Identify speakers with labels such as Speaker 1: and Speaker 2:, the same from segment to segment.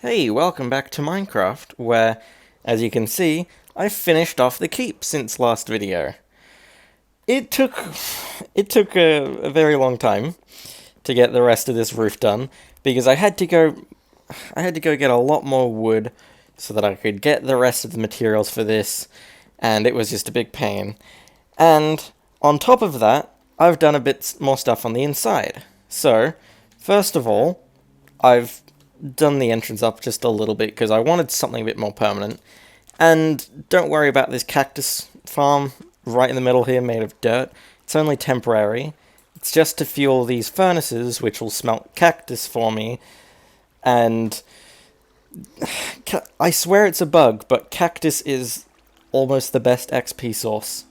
Speaker 1: Hey, welcome back to Minecraft, where, as you can see, I finished off the keep since last video. It took a very long time to get the rest of this roof done, because I had to go get a lot more wood so that I could get the rest of the materials for this, and it was just a big pain. And on top of that, I've done a bit more stuff on the inside. So, first of all, I've done the entrance up just a little bit because I wanted something a bit more permanent. And don't worry about this cactus farm right in the middle here made of dirt. It's only temporary. It's just to fuel these furnaces, which will smelt cactus for me. And I swear it's a bug, but cactus is almost the best XP source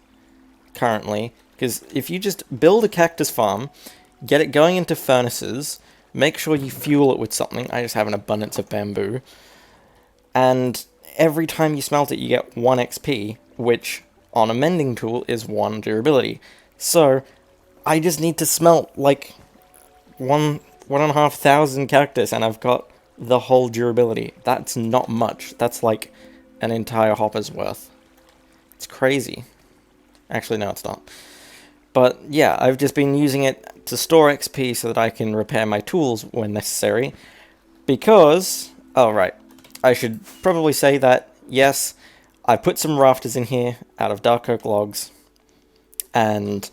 Speaker 1: currently. Because if you just build a cactus farm, get it going into furnaces, make sure you fuel it with something. I just have an abundance of bamboo. And every time you smelt it, you get 1 XP, which on a mending tool is 1 durability. So I just need to smelt like 1,500 cactus, and I've got the whole durability. That's not much. That's like an entire hopper's worth. It's crazy. Actually, no, it's not. But yeah, I've just been using it to store XP so that I can repair my tools when necessary. Because, oh right, I should probably say that, yes, I put some rafters in here out of dark oak logs. And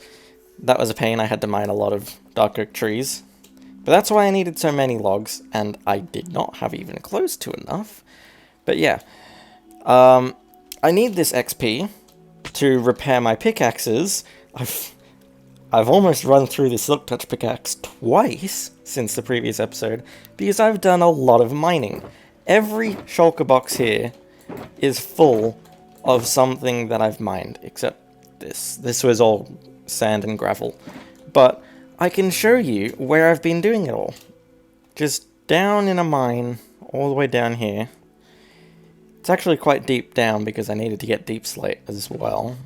Speaker 1: that was a pain. I had to mine a lot of dark oak trees. But that's why I needed so many logs, and I did not have even close to enough. But yeah, I need this XP to repair my pickaxes. I've almost run through this Silk Touch pickaxe twice since the previous episode, because I've done a lot of mining. Every shulker box here is full of something that I've mined, except this. This was all sand and gravel. But I can show you where I've been doing it all. Just down in a mine, all the way down here. It's actually quite deep down because I needed to get deep slate as well.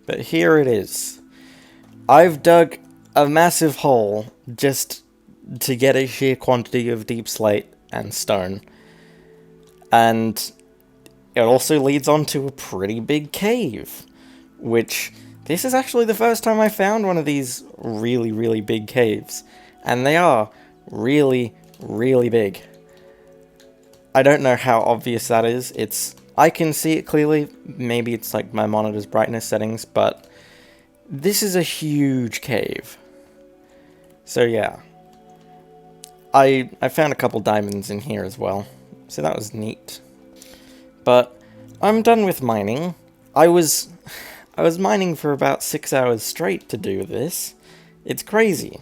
Speaker 1: But here it is. I've dug a massive hole just to get a sheer quantity of deep slate and stone. And it also leads on to a pretty big cave, which this is actually the first time I found one of these really, really big caves. And they are really, really big. I don't know how obvious that is. I can see it clearly. Maybe it's like my monitor's brightness settings, but this is a huge cave. So yeah. I found a couple diamonds in here as well. So that was neat. But I'm done with mining. I was mining for about 6 hours straight to do this. It's crazy.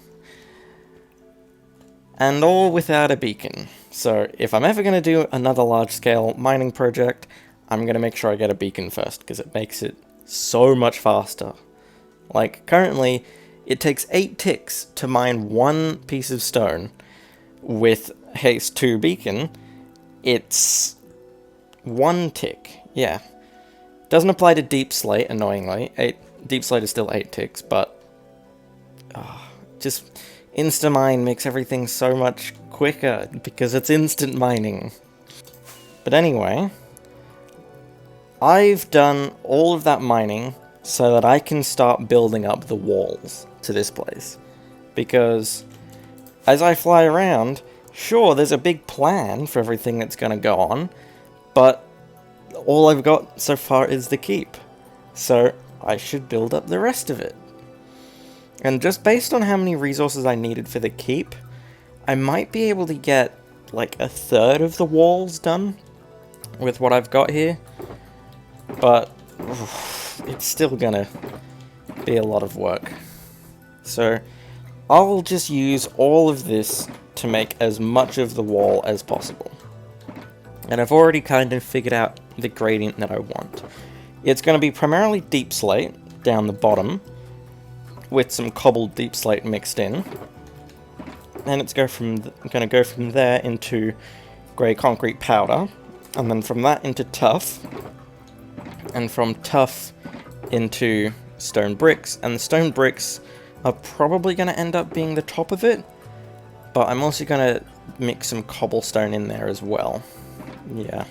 Speaker 1: And all without a beacon. So if I'm ever going to do another large-scale mining project, I'm going to make sure I get a beacon first, because it makes it so much faster. Like, currently, it takes 8 ticks to mine 1 piece of stone. With Haste 2 beacon, it's 1 tick. Yeah. Doesn't apply to deep slate, annoyingly. Deep slate is still 8 ticks, but just insta-mine makes everything so much quicker, because it's instant mining. But anyway, I've done all of that mining so that I can start building up the walls to this place. Because as I fly around, sure, there's a big plan for everything that's going to go on, but all I've got so far is the keep. So I should build up the rest of it. And just based on how many resources I needed for the keep, I might be able to get like 1/3 of the walls done with what I've got here. But it's still gonna be a lot of work. So I'll just use all of this to make as much of the wall as possible. And I've already kind of figured out the gradient that I want. It's going to be primarily deep slate down the bottom, with some cobbled deep slate mixed in. And it's going to go from there into grey concrete powder, and then from that into tuff, and from tuff into stone bricks, and the stone bricks are probably going to end up being the top of it, but I'm also going to mix some cobblestone in there as well. Yeah.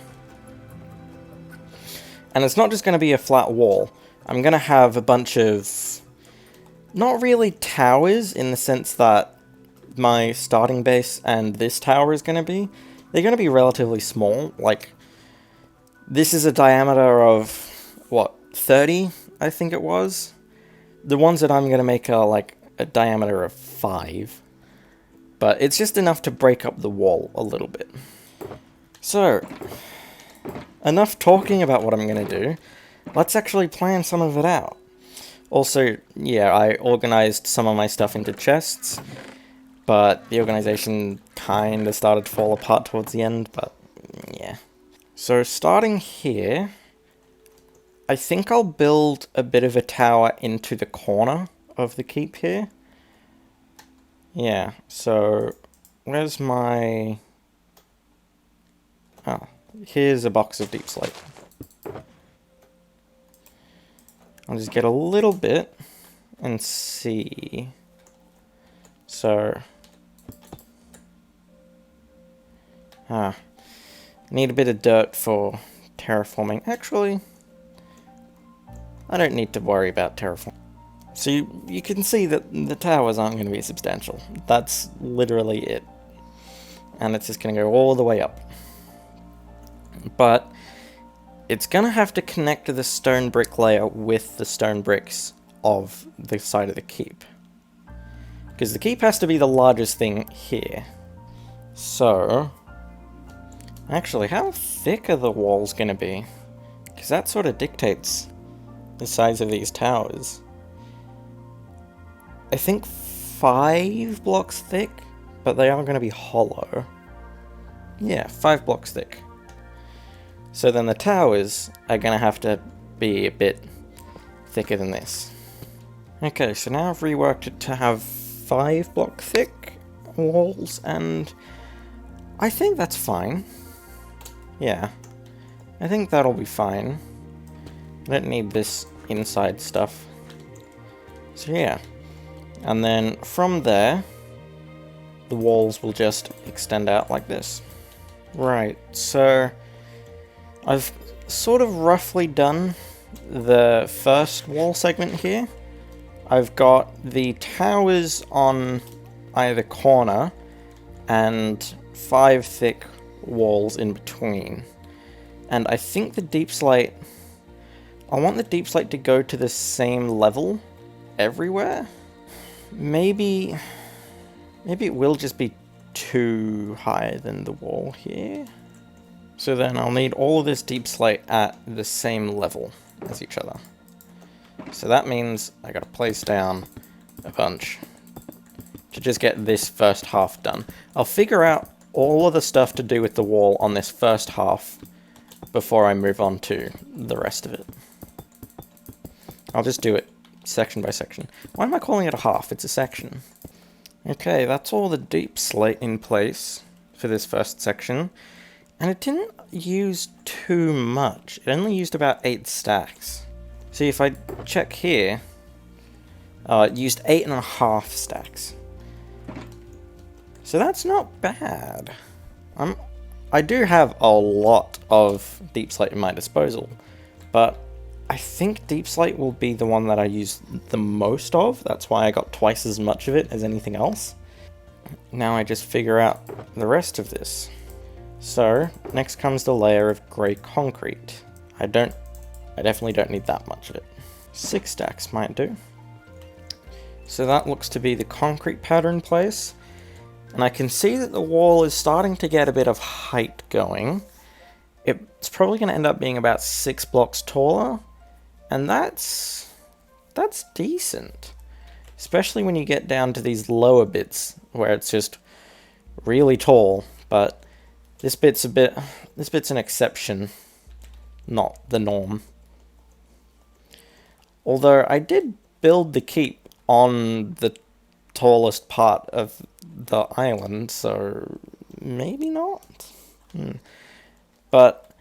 Speaker 1: And it's not just going to be a flat wall. I'm going to have a bunch of... not really towers in the sense that my starting base and this tower is going to be. They're going to be relatively small. Like, this is a diameter of, what, 30, I think it was? The ones that I'm going to make are, like, a diameter of 5. But it's just enough to break up the wall a little bit. So, enough talking about what I'm going to do. Let's actually plan some of it out. Also, yeah, I organized some of my stuff into chests, but the organization kind of started to fall apart towards the end, but yeah. So starting here, I think I'll build a bit of a tower into the corner of the keep here. Yeah, so where's my... oh, here's a box of deep slate. I'll just get a little bit and see. So, need a bit of dirt for terraforming. Actually, I don't need to worry about terraforming. So you can see that the towers aren't going to be substantial. That's literally it. And it's just going to go all the way up. But it's going to have to connect to the stone brick layer with the stone bricks of the side of the keep. Because the keep has to be the largest thing here. So, actually, how thick are the walls going to be? Because that sort of dictates the size of these towers. I think 5 blocks thick, but they are going to be hollow. Yeah, 5 blocks thick. So then the towers are going to have to be a bit thicker than this. Okay, so now I've reworked it to have 5 block thick walls, and I think that's fine. Yeah, I think that'll be fine. I don't need this inside stuff. So yeah, and then from there, the walls will just extend out like this. Right, so I've sort of roughly done the first wall segment here. I've got the towers on either corner and 5 thick walls in between. And I think the deep slate... I want the deep slate to go to the same level everywhere. Maybe it will just be too high than the wall here. So then I'll need all of this deep slate at the same level as each other. So that means I gotta place down a bunch to just get this first half done. I'll figure out all of the stuff to do with the wall on this first half before I move on to the rest of it. I'll just do it section by section. Why am I calling it a half? It's a section. Okay, that's all the deep slate in place for this first section. And it didn't use too much. It only used about 8 stacks. See, if I check here, it used 8.5 stacks. So that's not bad. I do have a lot of deep slate in my disposal, but I think deep slate will be the one that I use the most of. That's why I got twice as much of it as anything else. Now I just figure out the rest of this. So, next comes the layer of grey concrete. I definitely don't need that much of it. 6 stacks might do. So that looks to be the concrete powder in place. And I can see that the wall is starting to get a bit of height going. It's probably going to end up being about 6 blocks taller. And that's decent. Especially when you get down to these lower bits where it's just really tall, but this bit's an exception, not the norm. Although I did build the keep on the tallest part of the island, so maybe not. But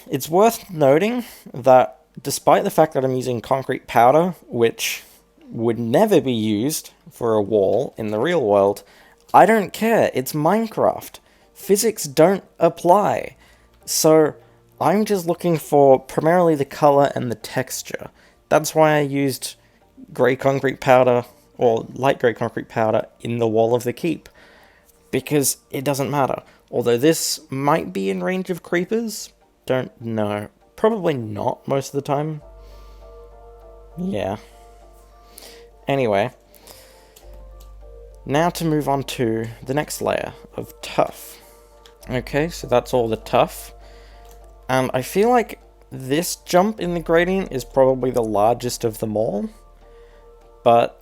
Speaker 1: it's worth noting that despite the fact that I'm using concrete powder, which would never be used for a wall in the real world, I don't care, it's Minecraft. Physics don't apply. So I'm just looking for primarily the color and the texture. That's why I used grey concrete powder, or light grey concrete powder, in the wall of the keep. Because it doesn't matter. Although this might be in range of creepers, don't know. Probably not most of the time. Yeah. Anyway. Now to move on to the next layer of tuff. Okay, so that's all the tuff. And I feel like this jump in the gradient is probably the largest of them all. But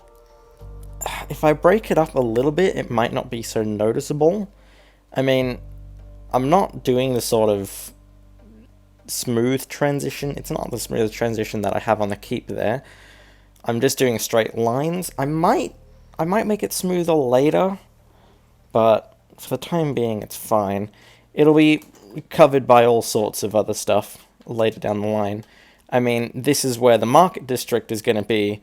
Speaker 1: if I break it up a little bit, it might not be so noticeable. I mean, I'm not doing the sort of smooth transition. It's not the smooth transition that I have on the keep there. I'm just doing straight lines. I might make it smoother later, but for the time being, it's fine. It'll be covered by all sorts of other stuff later down the line. I mean, this is where the market district is going to be,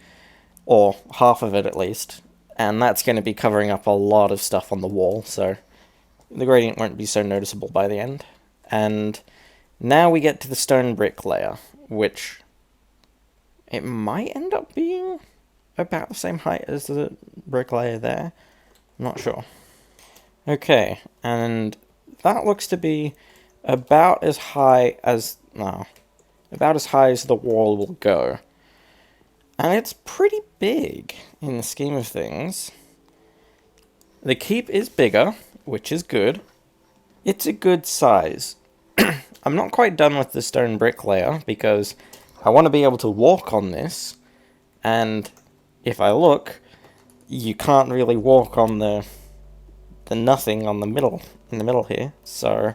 Speaker 1: or half of it at least, and that's going to be covering up a lot of stuff on the wall, so the gradient won't be so noticeable by the end. And now we get to the stone brick layer, which it might end up being about the same height as the brick layer there. I'm not sure. Okay, and that looks to be about as high as the wall will go. And it's pretty big in the scheme of things. The keep is bigger, which is good. It's a good size. I'm not quite done with the stone brick layer because I want to be able to walk on this, and if I look, you can't really walk on the nothing on the middle, in the middle here, so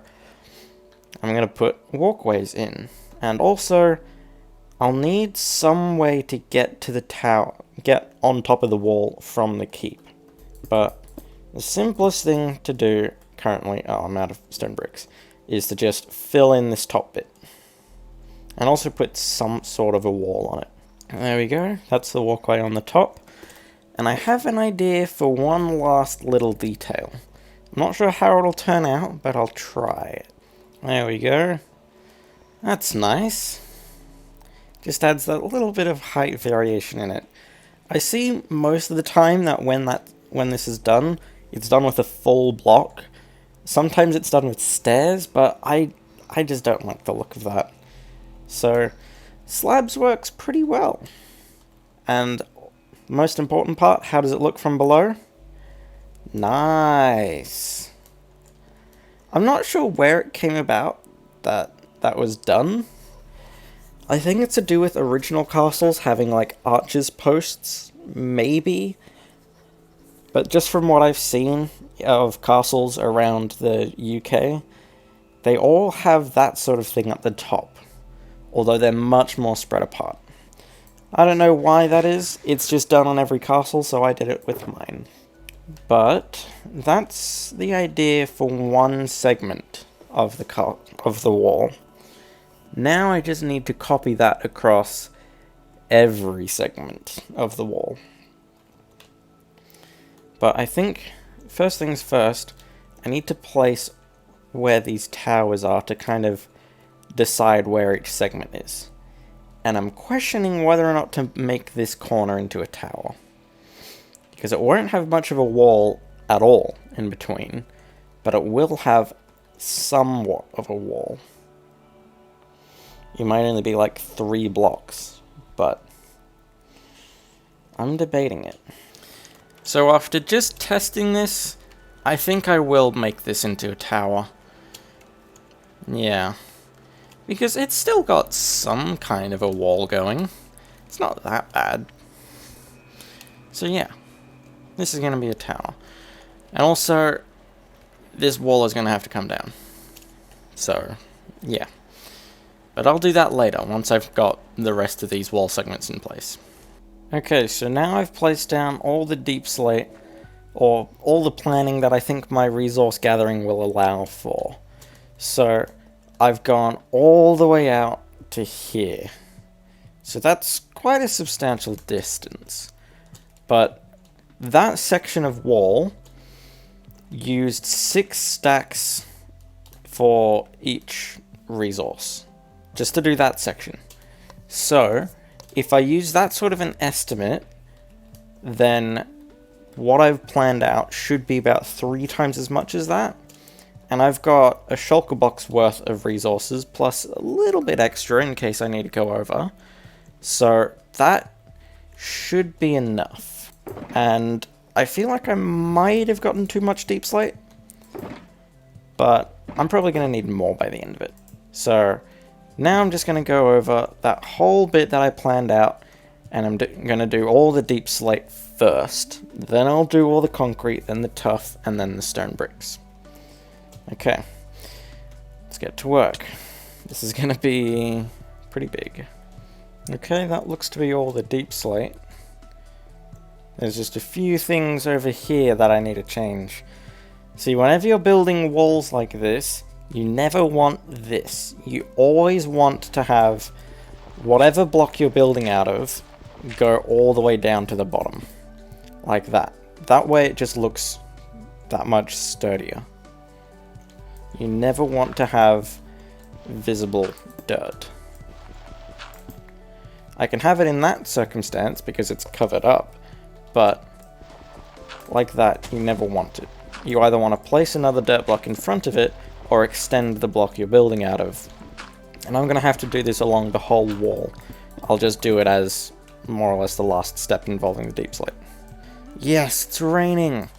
Speaker 1: I'm going to put walkways in. And also, I'll need some way to get to the tower, get on top of the wall from the keep. But the simplest thing to do currently, I'm out of stone bricks, is to just fill in this top bit. And also put some sort of a wall on it. There we go, that's the walkway on the top. And I have an idea for one last little detail. I'm not sure how it'll turn out, but I'll try it. There we go. That's nice. Just adds that little bit of height variation in it. I see most of the time that when this is done, it's done with a full block. Sometimes it's done with stairs, but I just don't like the look of that. So, slabs works pretty well. And most important part, how does it look from below? Nice. I'm not sure where it came about that was done. I think it's to do with original castles having like arches posts, maybe. But just from what I've seen of castles around the UK, they all have that sort of thing at the top, although they're much more spread apart. I don't know why that is, it's just done on every castle, so I did it with mine. But that's the idea for one segment of the wall. Now I just need to copy that across every segment of the wall. But I think, first things first, I need to place where these towers are to kind of decide where each segment is. And I'm questioning whether or not to make this corner into a tower. Because it won't have much of a wall at all in between, but it will have somewhat of a wall. It might only be like 3 blocks, but I'm debating it. So after just testing this, I think I will make this into a tower. Yeah. Because it's still got some kind of a wall going. It's not that bad. So yeah. This is going to be a tower. And also, this wall is going to have to come down. So, yeah. But I'll do that later, once I've got the rest of these wall segments in place. Okay, so now I've placed down all the deep slate, or all the planning that I think my resource gathering will allow for. So, I've gone all the way out to here. So that's quite a substantial distance. But that section of wall used 6 stacks for each resource, just to do that section. So, if I use that sort of an estimate, then what I've planned out should be about 3 times as much as that. And I've got a shulker box worth of resources, plus a little bit extra in case I need to go over. So that should be enough. And I feel like I might have gotten too much deep slate, but I'm probably going to need more by the end of it. So now I'm just going to go over that whole bit that I planned out, and I'm going to do all the deep slate first. Then I'll do all the concrete, then the tuff, and then the stone bricks. Okay, let's get to work. This is going to be pretty big. Okay, that looks to be all the deep slate. There's just a few things over here that I need to change. See, whenever you're building walls like this, you never want this. You always want to have whatever block you're building out of go all the way down to the bottom. Like that. That way it just looks that much sturdier. You never want to have visible dirt. I can have it in that circumstance because it's covered up, but like that, you never want it. You either want to place another dirt block in front of it, or extend the block you're building out of. And I'm going to have to do this along the whole wall. I'll just do it as more or less the last step involving the deep slate. Yes, it's raining!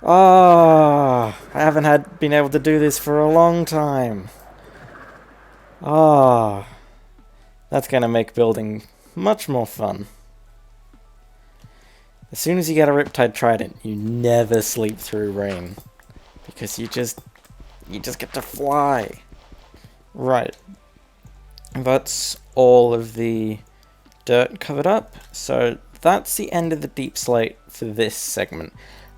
Speaker 1: Ah, I haven't been able to do this for a long time. Ah, that's going to make building much more fun. As soon as you get a Riptide Trident, you never sleep through rain. Because you just get to fly. Right. That's all of the dirt covered up. So that's the end of the deep slate for this segment.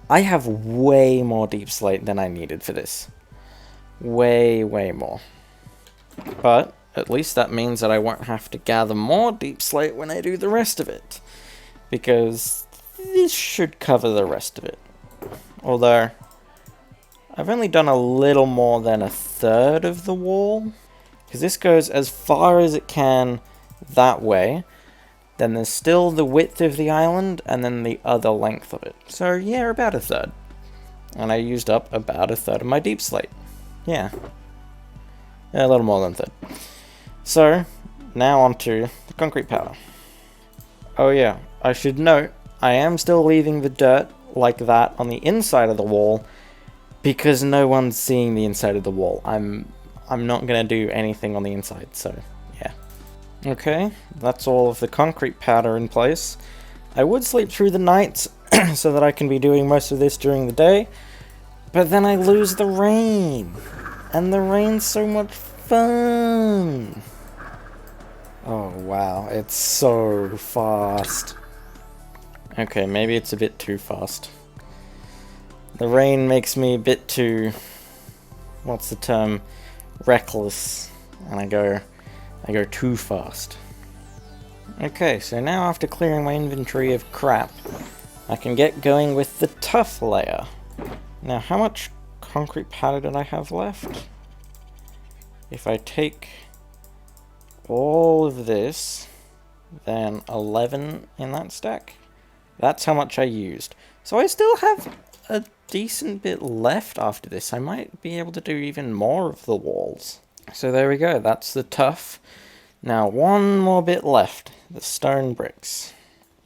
Speaker 1: I have way more deep slate than I needed for this. Way, way more. But at least that means that I won't have to gather more deep slate when I do the rest of it. Because this should cover the rest of it. Although, I've only done a little more than a third of the wall. Because this goes as far as it can that way. Then there's still the width of the island, and then the other length of it. So yeah, about a third. And I used up about a third of my deep slate. Yeah. A little more than a third. So, now onto the concrete powder. Oh yeah, I should note, I am still leaving the dirt like that on the inside of the wall, because no one's seeing the inside of the wall. I'm not going to do anything on the inside, so yeah. Okay, that's all of the concrete powder in place. I would sleep through the nights so that I can be doing most of this during the day, but then I lose the rain, and the rain's so much fun. Oh wow, it's so fast. Okay, maybe it's a bit too fast. The rain makes me a bit too, what's the term, reckless, and I go too fast. Okay, so now after clearing my inventory of crap, I can get going with the tuff layer. Now, how much concrete powder did I have left? If I take all of this, then 11 in that stack. That's how much I used. So I still have a decent bit left after this. I might be able to do even more of the walls. So there we go, that's the tuff. Now one more bit left, the stone bricks.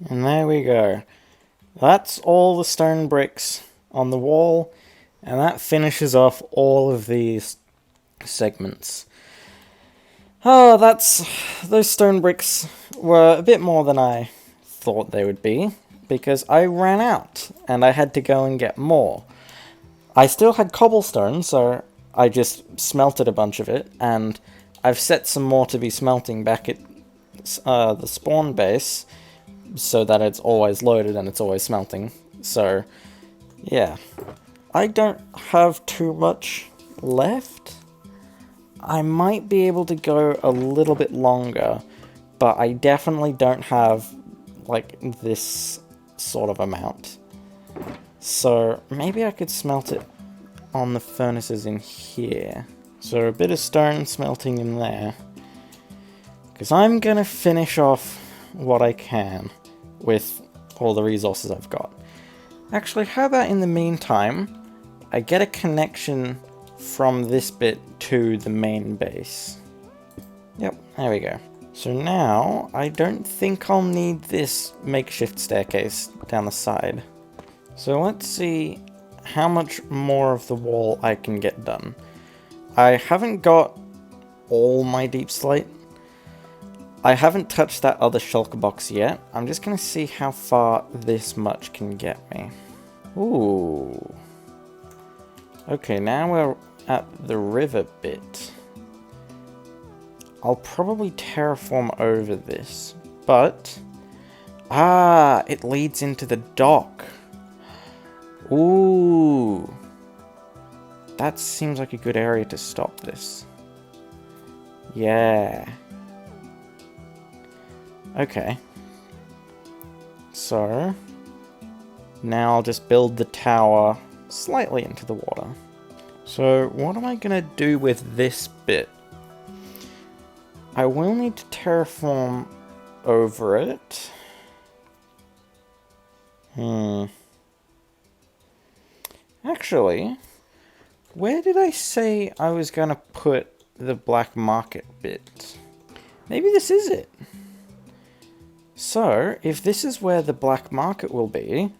Speaker 1: And there we go. That's all the stone bricks on the wall, and that finishes off all of these segments. Oh, those stone bricks were a bit more than I thought they would be, because I ran out, and I had to go and get more. I still had cobblestone, so I just smelted a bunch of it, and I've set some more to be smelting back at the spawn base, so that it's always loaded and it's always smelting. So, yeah. I don't have too much left. I might be able to go a little bit longer, but I definitely don't have, like, this sort of amount. So maybe I could smelt it on the furnaces in here. So a bit of stone smelting in there. Because I'm going to finish off what I can with all the resources I've got. Actually, how about in the meantime, I get a connection from this bit to the main base. Yep, there we go. So now, I don't think I'll need this makeshift staircase down the side. So let's see how much more of the wall I can get done. I haven't got all my deep slate. I haven't touched that other shulker box yet. I'm just going to see how far this much can get me. Ooh. Okay, now we're at the river bit. I'll probably terraform over this, but... Ah, it leads into the dock. Ooh. That seems like a good area to stop this. Yeah. Okay. So, now I'll just build the tower slightly into the water. So, what am I going to do with this bit? I will need to terraform over it. Actually, where did I say I was going to put the black market bit? Maybe this is it. So, if this is where the black market will be,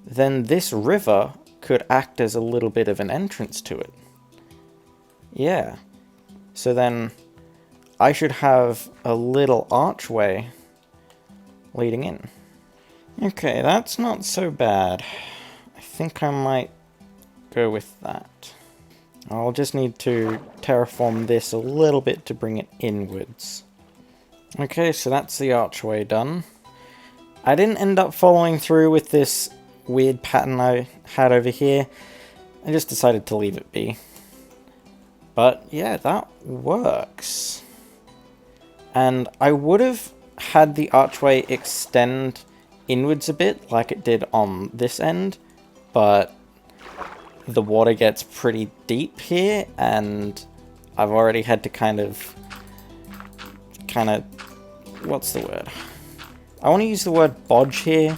Speaker 1: then this river could act as a little bit of an entrance to it. Yeah. So then, I should have a little archway leading in. Okay, that's not so bad. I think I might go with that. I'll just need to terraform this a little bit to bring it inwards. Okay, so that's the archway done. I didn't end up following through with this weird pattern I had over here. I just decided to leave it be. But yeah, that works. And I would have had the archway extend inwards a bit like it did on this end, but the water gets pretty deep here and I've already had to kind of, what's the word? I want to use the word bodge here,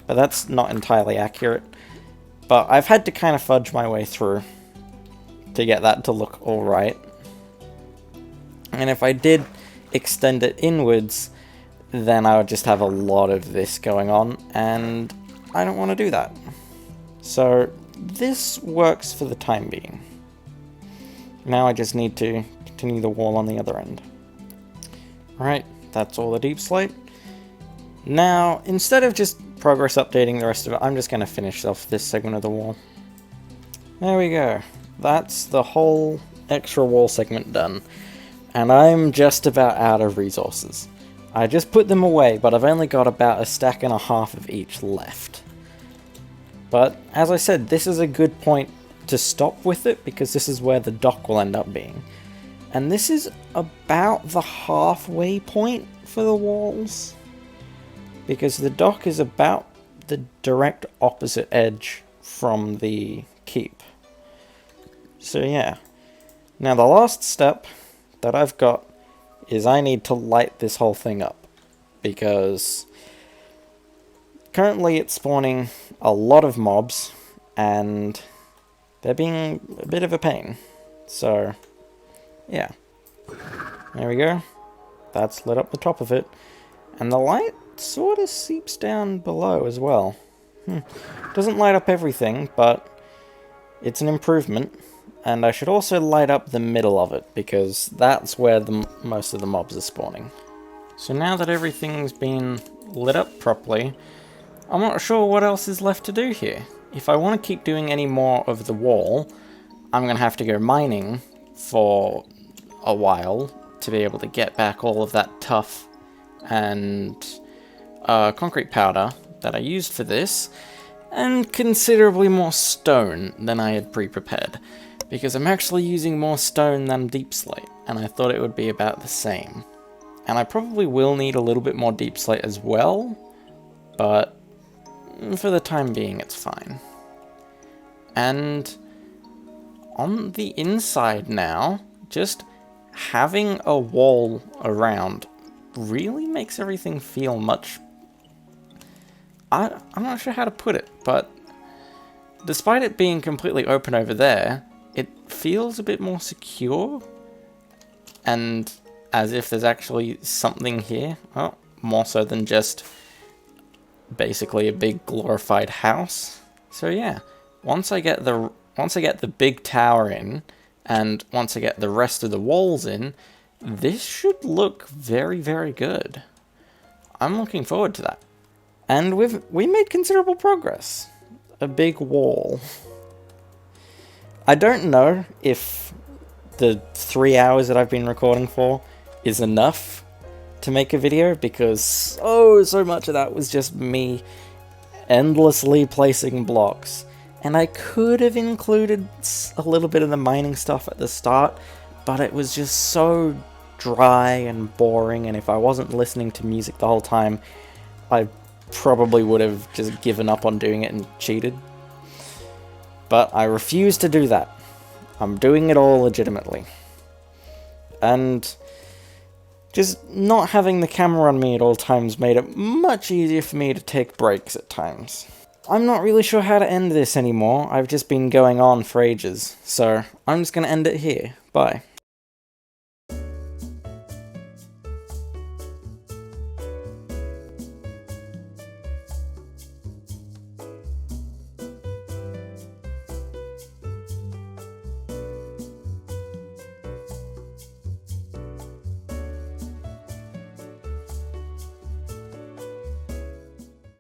Speaker 1: but that's not entirely accurate. But I've had to kind of fudge my way through to get that to look alright. And if I did extend it inwards, then I would just have a lot of this going on, and I don't want to do that. So this works for the time being. Now I just need to continue the wall on the other end. Right, that's all the deep slate. Now, instead of just progress updating the rest of it, I'm just going to finish off this segment of the wall. There we go. That's the whole extra wall segment done. And I'm just about out of resources. I just put them away, but I've only got about a stack and a half of each left. But, as I said, this is a good point to stop with it, because this is where the dock will end up being. And this is about the halfway point for the walls, because the dock is about the direct opposite edge from the keep. So yeah. Now the last step that I've got is I need to light this whole thing up, because currently it's spawning a lot of mobs and they're being a bit of a pain. So yeah, there we go. That's lit up the top of it, and the light sort of seeps down below as well. Doesn't light up everything, but it's an improvement. And I should also light up the middle of it, because that's where most of the mobs are spawning. So now that everything's been lit up properly, I'm not sure what else is left to do here. If I want to keep doing any more of the wall, I'm going to have to go mining for a while to be able to get back all of that tuff and concrete powder that I used for this, and considerably more stone than I had pre-prepared, because I'm actually using more stone than deep slate, and I thought it would be about the same. And I probably will need a little bit more deep slate as well, but for the time being, it's fine. And on the inside now, just having a wall around really makes everything feel much... I'm not sure how to put it, but despite it being completely open over there, it feels a bit more secure, and as if there's actually something here. Well, more so than just basically a big glorified house. So yeah, once I get the big tower in, and once I get the rest of the walls in, this should look very, very good. I'm looking forward to that. And we made considerable progress. A big wall. I don't know if the 3 hours that I've been recording for is enough to make a video, because so much of that was just me endlessly placing blocks. And I could have included a little bit of the mining stuff at the start, but it was just so dry and boring, and if I wasn't listening to music the whole time, I probably would have just given up on doing it and cheated. But I refuse to do that. I'm doing it all legitimately. And just not having the camera on me at all times made it much easier for me to take breaks at times. I'm not really sure how to end this anymore. I've just been going on for ages, so I'm just going to end it here. Bye.